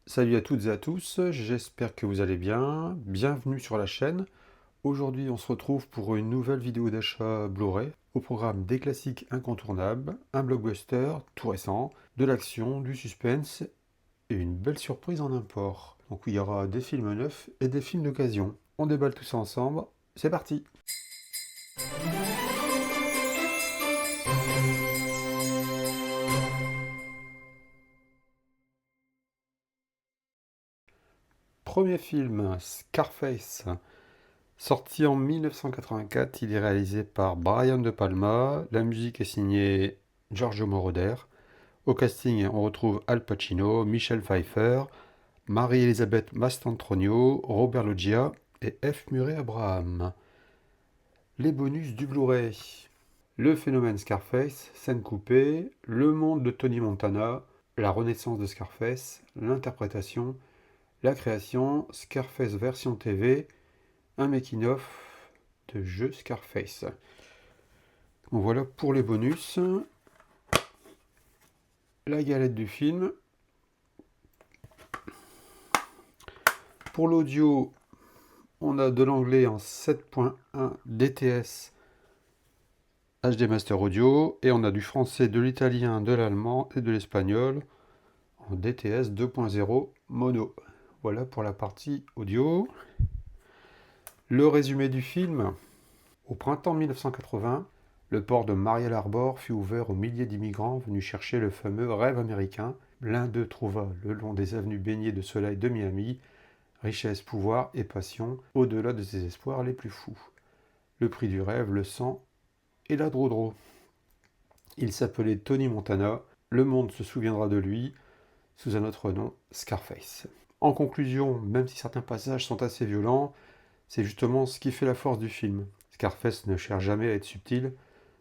Salut à toutes et à tous, j'espère que vous allez bien. Bienvenue sur la chaîne. Aujourd'hui, on se retrouve pour une nouvelle vidéo d'achat Blu-ray. Au programme des classiques incontournables, un blockbuster tout récent, de l'action, du suspense et une belle surprise en import. Donc il y aura des films neufs et des films d'occasion. On déballe tout ça ensemble. C'est parti! Premier film, Scarface. Sorti en 1984, il est réalisé par Brian De Palma. La musique est signée Giorgio Moroder. Au casting, on retrouve Al Pacino, Michelle Pfeiffer, Marie-Elisabeth Mastrantonio, Robert Loggia et F. Murray Abraham. Les bonus du Blu-ray. Le phénomène Scarface, scène coupée, le monde de Tony Montana, la renaissance de Scarface, l'interprétation, la création, Scarface version TV, un making-of de jeu Scarface. Donc voilà pour les bonus. La galette du film. Pour l'audio, on a de l'anglais en 7.1 DTS HD Master Audio et on a du français, de l'italien, de l'allemand et de l'espagnol en DTS 2.0 mono. Voilà pour la partie audio. Le résumé du film. Au printemps 1980, le port de Mariel Harbor fut ouvert aux milliers d'immigrants venus chercher le fameux rêve américain. L'un d'eux trouva le long des avenues baignées de soleil de Miami richesse, pouvoir et passion, au-delà de ses espoirs les plus fous. Le prix du rêve, le sang et la drodro. Il s'appelait Tony Montana, le monde se souviendra de lui, sous un autre nom, Scarface. En conclusion, même si certains passages sont assez violents, c'est justement ce qui fait la force du film. Scarface ne cherche jamais à être subtil,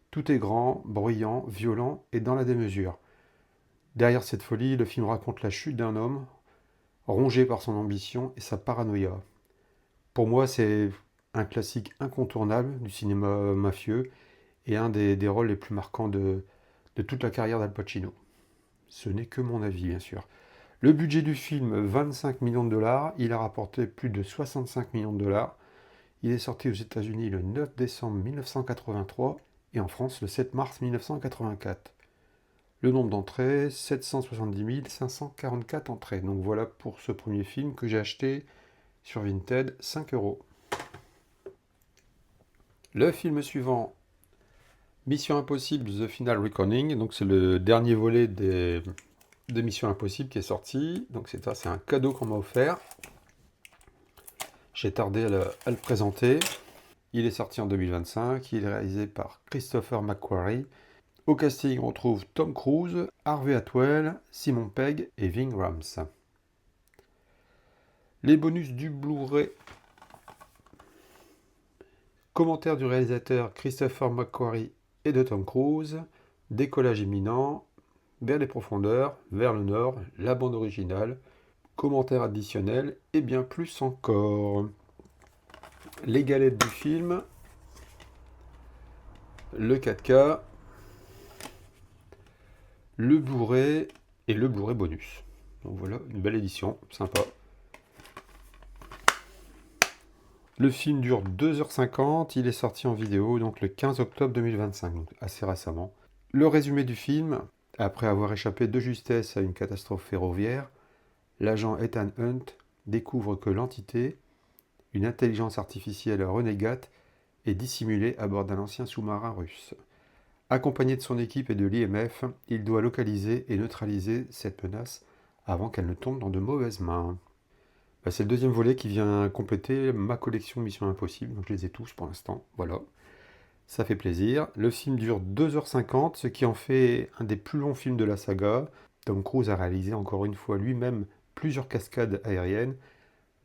tout est grand, bruyant, violent et dans la démesure. Derrière cette folie, le film raconte la chute d'un homme, rongé par son ambition et sa paranoïa. Pour moi, c'est un classique incontournable du cinéma mafieux et un des rôles les plus marquants de toute la carrière d'Al Pacino. Ce n'est que mon avis, bien sûr. Le budget du film, 25 millions de dollars. Il a rapporté plus de 65 millions de dollars. Il est sorti aux États-Unis le 9 décembre 1983 et en France le 7 mars 1984. Le nombre d'entrées, 770 544 entrées. Donc voilà pour ce premier film que j'ai acheté sur Vinted, 5 euros. Le film suivant, Mission Impossible The Final Reckoning. Donc c'est le dernier volet des Missions Impossibles qui est sorti. Donc c'est ça, c'est un cadeau qu'on m'a offert. J'ai tardé à le présenter. Il est sorti en 2025. Il est réalisé par Christopher McQuarrie. Au casting, on retrouve Tom Cruise, Harvey Atwell, Simon Pegg et Ving Rhames. Les bonus du Blu-ray. Commentaire du réalisateur Christopher McQuarrie et de Tom Cruise. Décollage imminent. Vers les profondeurs, vers le nord, la bande originale, commentaires additionnels et bien plus encore. Les galettes du film, le 4K, le Blu-ray et le Blu-ray bonus. Donc voilà, une belle édition, sympa. Le film dure 2h50, il est sorti en vidéo donc le 15 octobre 2025, donc assez récemment. Le résumé du film, après avoir échappé de justesse à une catastrophe ferroviaire, l'agent Ethan Hunt découvre que l'entité, une intelligence artificielle renégate, est dissimulée à bord d'un ancien sous-marin russe. Accompagné de son équipe et de l'IMF, il doit localiser et neutraliser cette menace avant qu'elle ne tombe dans de mauvaises mains. C'est le deuxième volet qui vient compléter ma collection Mission Impossible, donc je les ai tous pour l'instant, voilà. Ça fait plaisir. Le film dure 2h50, ce qui en fait un des plus longs films de la saga. Tom Cruise a réalisé encore une fois lui-même plusieurs cascades aériennes,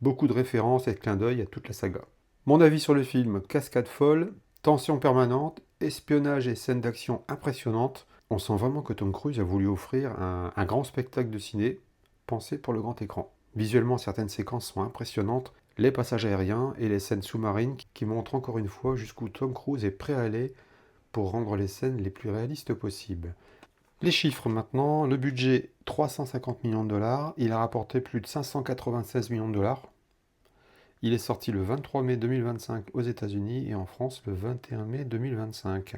beaucoup de références et de clins d'œil à toute la saga. Mon avis sur le film, cascade folle, tension permanente, espionnage et scènes d'action impressionnantes. On sent vraiment que Tom Cruise a voulu offrir un grand spectacle de ciné, pensé pour le grand écran. Visuellement, certaines séquences sont impressionnantes, les passages aériens et les scènes sous-marines qui montrent encore une fois jusqu'où Tom Cruise est prêt à aller pour rendre les scènes les plus réalistes possibles. Les chiffres maintenant, le budget 350 millions de dollars, il a rapporté plus de 596 millions de dollars. Il est sorti le 23 mai 2025 aux États-Unis et en France le 21 mai 2025.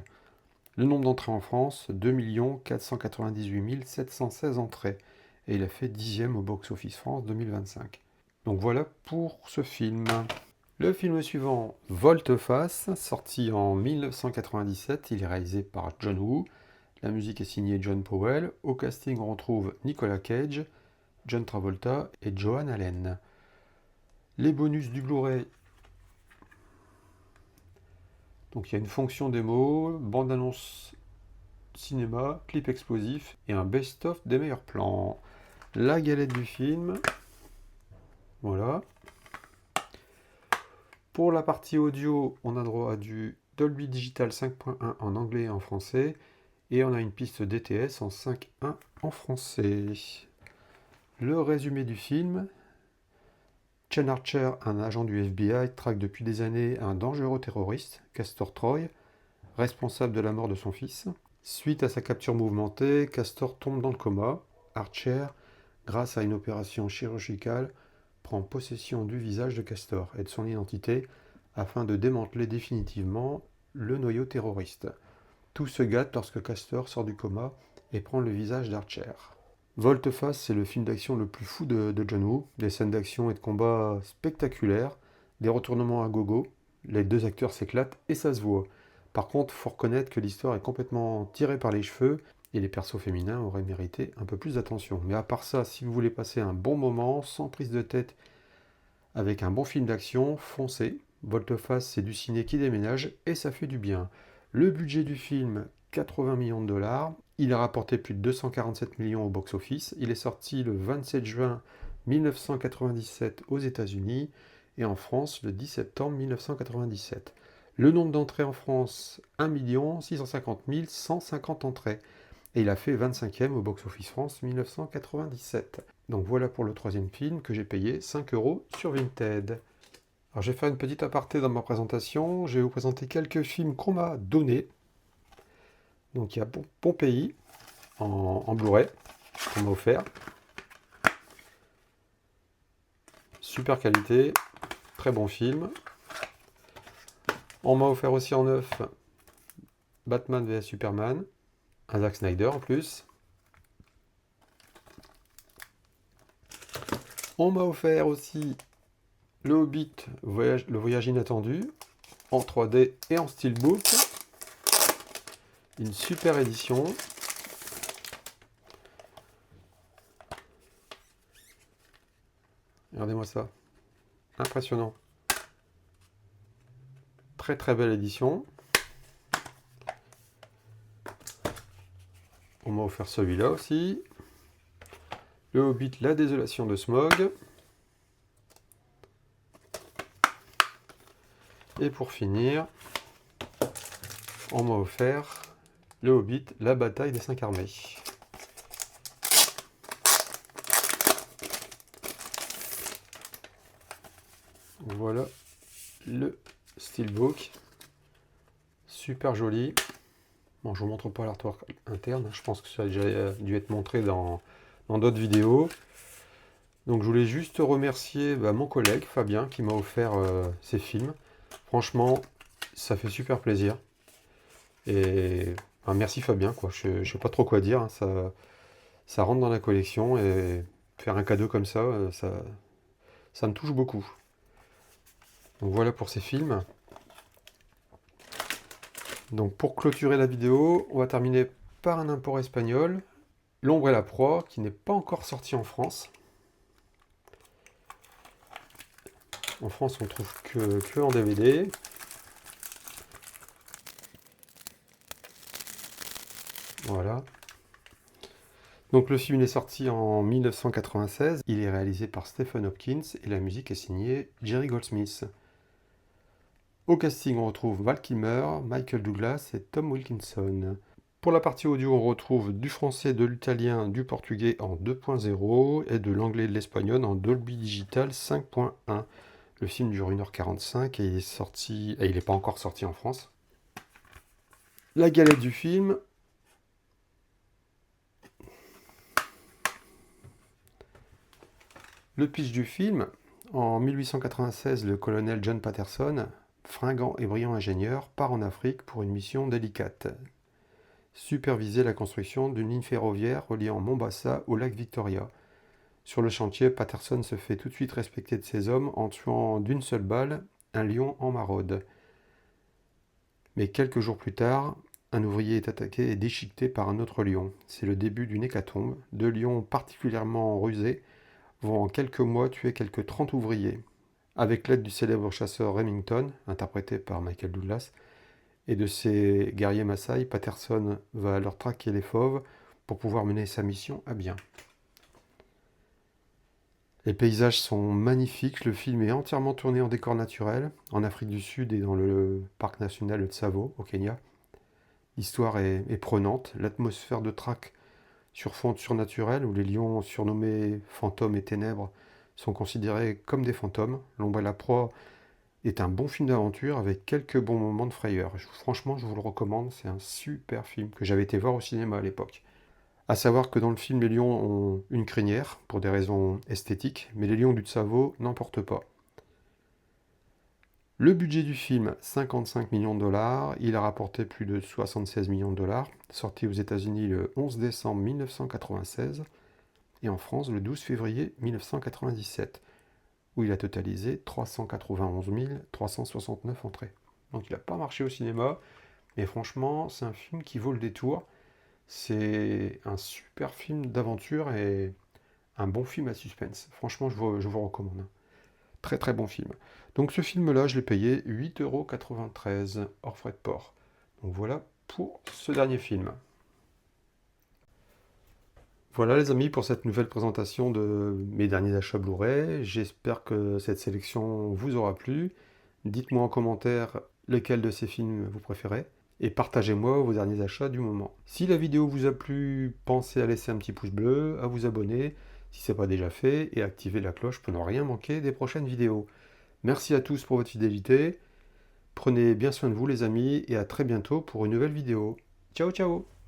Le nombre d'entrées en France, 2 498 716 entrées. Et il a fait 10e au box-office France 2025. Donc voilà pour ce film. Le film suivant, Volte-Face, sorti en 1997, il est réalisé par John Woo. La musique est signée John Powell. Au casting, on retrouve Nicolas Cage, John Travolta et Joan Allen. Les bonus du Blu-ray. Donc il y a une fonction démo, bande-annonce cinéma, clip explosif et un best-of des meilleurs plans. La galette du film. Voilà. Pour la partie audio, on a droit à du Dolby Digital 5.1 en anglais et en français. Et on a une piste DTS en 5.1 en français. Le résumé du film. Chen Archer, un agent du FBI, traque depuis des années un dangereux terroriste, Castor Troy, responsable de la mort de son fils. Suite à sa capture mouvementée, Castor tombe dans le coma. Archer, grâce à une opération chirurgicale, prend possession du visage de Castor et de son identité afin de démanteler définitivement le noyau terroriste. Tout se gâte lorsque Castor sort du coma et prend le visage d'Archer. Volte-Face, c'est le film d'action le plus fou de John Woo. Des scènes d'action et de combat spectaculaires, des retournements à gogo, les deux acteurs s'éclatent et ça se voit. Par contre, faut reconnaître que l'histoire est complètement tirée par les cheveux et les persos féminins auraient mérité un peu plus d'attention. Mais à part ça, si vous voulez passer un bon moment, sans prise de tête, avec un bon film d'action, foncez. Volte-Face, c'est du ciné qui déménage et ça fait du bien. Le budget du film, 80 millions de dollars. Il a rapporté plus de 247 millions au box-office. Il est sorti le 27 juin 1997 aux États-Unis et en France le 10 septembre 1997. Le nombre d'entrées en France, 1 650 150 entrées. Et il a fait 25e au box-office France 1997. Donc voilà pour le troisième film que j'ai payé 5 € sur Vinted. Alors je vais faire une petite aparté dans ma présentation. Je vais vous présenter quelques films qu'on m'a donnés. Donc il y a Pompéi en Blu-ray qu'on m'a offert. Super qualité, très bon film. On m'a offert aussi en neuf Batman vs Superman, un Zack Snyder en plus. On m'a offert aussi Le Hobbit, le voyage inattendu, en 3D et en steelbook. Une super édition. Regardez-moi ça. Impressionnant. Très très belle édition. On m'a offert celui-là aussi. Le Hobbit, la désolation de Smaug. Et pour finir, on m'a offert Le Hobbit, la bataille des 5 armées. Voilà le steelbook. Super joli. Bon, je vous montre pas l'artwork interne. Je pense que ça a déjà dû être montré dans d'autres vidéos. Donc je voulais juste remercier mon collègue Fabien qui m'a offert ces films. Franchement, ça fait super plaisir. Et merci Fabien, quoi. Je sais pas trop quoi dire, hein. Ça rentre dans la collection et faire un cadeau comme ça, ça me touche beaucoup. Donc voilà pour ces films. Donc pour clôturer la vidéo, on va terminer par un import espagnol, L'ombre et la proie, qui n'est pas encore sorti en France. En France, on trouve que en DVD. Voilà. Donc le film est sorti en 1996. Il est réalisé par Stephen Hopkins et la musique est signée Jerry Goldsmith. Au casting, on retrouve Val Kilmer, Michael Douglas et Tom Wilkinson. Pour la partie audio, on retrouve du français, de l'italien, du portugais en 2.0 et de l'anglais et de l'espagnol en Dolby Digital 5.1. Le film dure 1h45 et il est sorti, et il n'est pas encore sorti en France. La galette du film. Le pitch du film, en 1896, le colonel John Patterson, fringant et brillant ingénieur, part en Afrique pour une mission délicate. Superviser la construction d'une ligne ferroviaire reliant Mombasa au lac Victoria. Sur le chantier, Patterson se fait tout de suite respecter de ses hommes en tuant d'une seule balle un lion en maraude. Mais quelques jours plus tard, un ouvrier est attaqué et déchiqueté par un autre lion. C'est le début d'une hécatombe. Deux lions particulièrement rusés vont en quelques mois tuer quelques 30 ouvriers. Avec l'aide du célèbre chasseur Remington, interprété par Michael Douglas, et de ses guerriers Maasai, Patterson va leur traquer les fauves pour pouvoir mener sa mission à bien. Les paysages sont magnifiques, le film est entièrement tourné en décor naturel, en Afrique du Sud et dans le parc national de Tsavo, au Kenya. L'histoire est prenante, l'atmosphère de traque sur fond surnaturel, où les lions surnommés fantômes et ténèbres sont considérés comme des fantômes. L'ombre et la proie est un bon film d'aventure avec quelques bons moments de frayeur. Franchement, je vous le recommande, c'est un super film que j'avais été voir au cinéma à l'époque. À savoir que dans le film, les lions ont une crinière, pour des raisons esthétiques, mais les lions du Tsavo n'en portent pas. Le budget du film, 55 millions de dollars, il a rapporté plus de 76 millions de dollars, sorti aux États-Unis le 11 décembre 1996 et en France le 12 février 1997, où il a totalisé 391 369 entrées. Donc il n'a pas marché au cinéma, mais franchement, c'est un film qui vaut le détour. C'est un super film d'aventure et un bon film à suspense. Franchement, je vous recommande. Très très bon film. Donc ce film-là, je l'ai payé 8,93 € hors frais de port. Donc voilà pour ce dernier film. Voilà les amis pour cette nouvelle présentation de mes derniers achats Blu-ray. J'espère que cette sélection vous aura plu. Dites-moi en commentaire lequel de ces films vous préférez. Et partagez-moi vos derniers achats du moment. Si la vidéo vous a plu, pensez à laisser un petit pouce bleu, à vous abonner si ce n'est pas déjà fait, et activer la cloche pour ne rien manquer des prochaines vidéos. Merci à tous pour votre fidélité. Prenez bien soin de vous les amis, et à très bientôt pour une nouvelle vidéo. Ciao ciao!